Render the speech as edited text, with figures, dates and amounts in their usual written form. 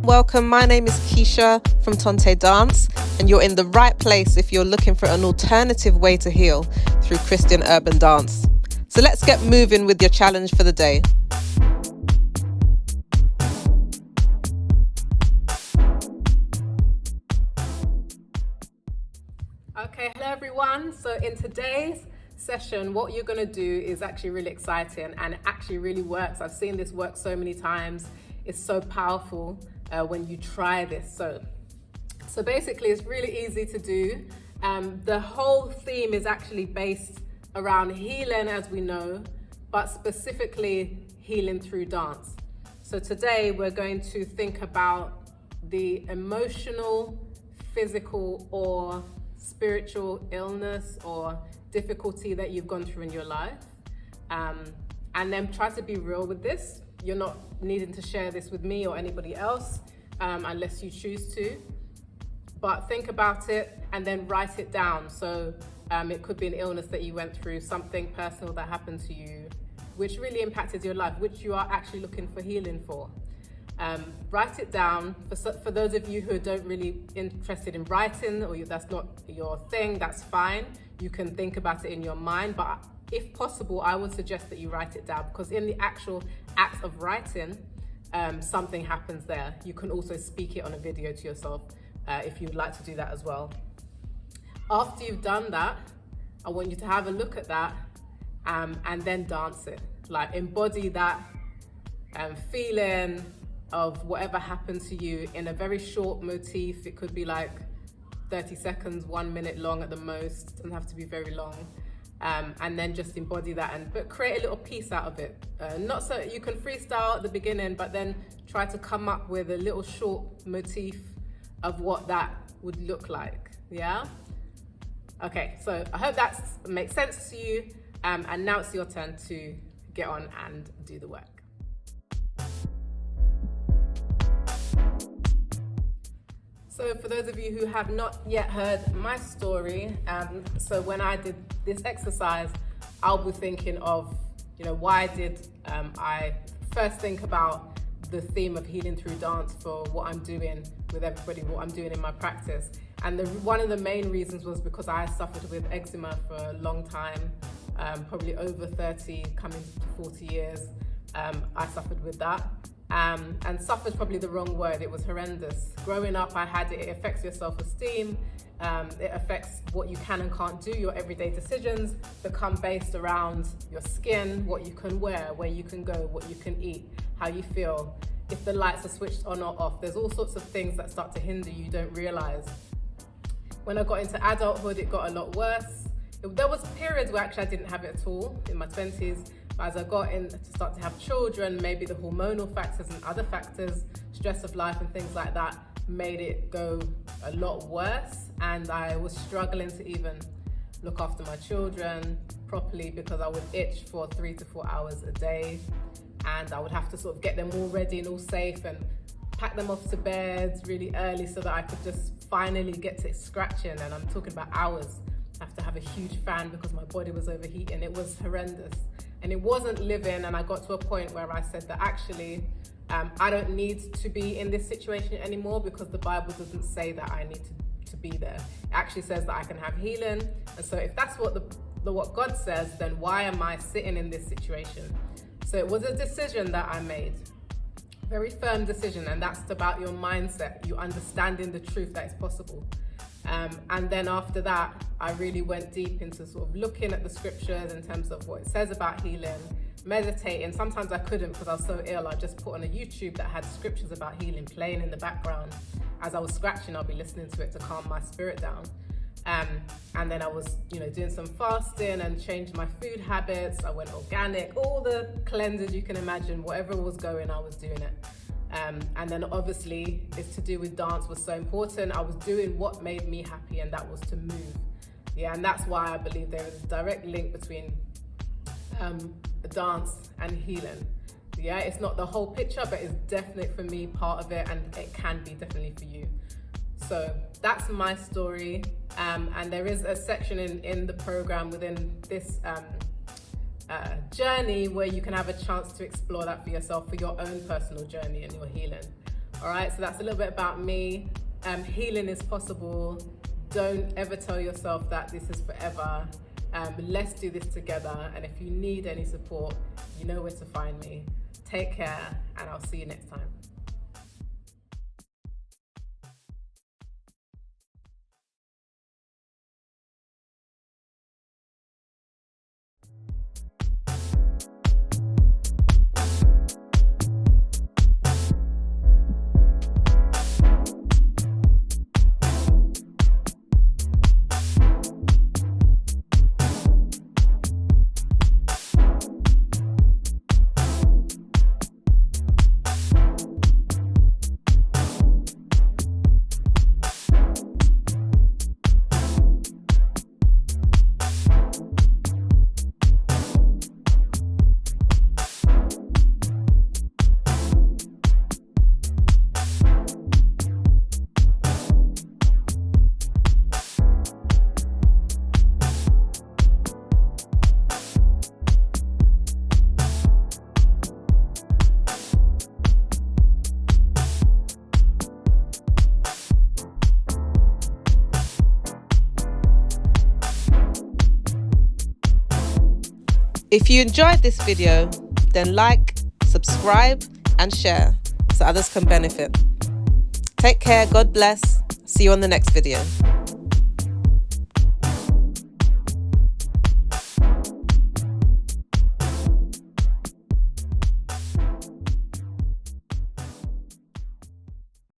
welcome. My name is Keisha from Tonte Dance, and you're in the right place if you're looking for an alternative way to heal through Christian urban dance. So let's get moving with your challenge for the day. Okay, hello everyone. So in today's session, what you're going to do is actually really exciting, and it actually really works. I've seen this work so many times. It's so powerful when you try this. So basically, it's really easy to do. The whole theme is actually based around healing, as we know, but specifically healing through dance. So today we're going to think about the emotional, physical, or spiritual illness or difficulty that you've gone through in your life, and then try to be real with this. You're not needing to share this with me or anybody else unless you choose to, but think about it and then write it down. So it could be an illness that you went through, something personal that happened to you which really impacted your life, which you are actually looking for healing for. Write it down. For those of you who don't really interested in writing, or that's not your thing, that's fine. You can think about it in your mind, but if possible, I would suggest that you write it down, because in the actual act of writing, something happens there. You can also speak it on a video to yourself if you'd like to do that as well. After you've done that, I want you to have a look at that and then dance it. Like, embody that feeling of whatever happened to you in a very short motif. It could be like 30 seconds, 1 minute long at the most. It doesn't have to be very long. And then just embody that, but create a little piece out of it. Not so you can freestyle at the beginning, but then try to come up with a little short motif of what that would look like. Yeah? Okay, so I hope that makes sense to you. And now it's your turn to get on and do the work. So for those of you who have not yet heard my story, so when I did this exercise, I'll be thinking of, why did I first think about the theme of healing through dance for what I'm doing with everybody, what I'm doing in my practice. And one of the main reasons was because I suffered with eczema for a long time, probably over 30, coming to 40 years. I suffered with that. And suffer's probably the wrong word. It was horrendous. Growing up, I had it. It affects your self-esteem. It affects what you can and can't do. Your everyday decisions become based around your skin, what you can wear, where you can go, what you can eat, how you feel, if the lights are switched on or off. There's all sorts of things that start to hinder you don't realize. When I got into adulthood, it got a lot worse. There was periods where actually I didn't have it at all in my 20s. As I got in to start to have children, maybe the hormonal factors and other factors, stress of life and things like that, made it go a lot worse. And I was struggling to even look after my children properly, because I would itch for 3 to 4 hours a day. And I would have to sort of get them all ready and all safe and pack them off to bed really early so that I could just finally get to scratching. And I'm talking about hours. I have to have a huge fan because my body was overheating. It was horrendous. And it wasn't living, and I got to a point where I said that actually I don't need to be in this situation anymore, because the Bible doesn't say that I need to be there. It actually says that I can have healing. And so if that's what what God says, then why am I sitting in this situation? So it was a decision that I made, very firm decision, and that's about your mindset, you understanding the truth that is possible. And then after that, I really went deep into sort of looking at the scriptures in terms of what it says about healing, meditating. Sometimes I couldn't because I was so ill. I just put on a YouTube that had scriptures about healing playing in the background. As I was scratching, I'll be listening to it to calm my spirit down. And then I was, doing some fasting and changed my food habits. I went organic, all the cleanses you can imagine, whatever was going, I was doing it. And then obviously it's to do with dance was so important. I was doing what made me happy, and that was to move. Yeah, and that's why I believe there is a direct link between dance and healing. Yeah, it's not the whole picture, but it's definitely for me part of it, and it can be definitely for you. So that's my story, and there is a section in the program within this journey where you can have a chance to explore that for yourself, for your own personal journey and your healing. All right, so that's a little bit about me. Healing is possible. Don't ever tell yourself that this is forever. Let's do this together. And if you need any support, you know where to find me. Take care, and I'll see you next time. If you enjoyed this video, then like, subscribe, and share so others can benefit. Take care, God bless. See you on the next video.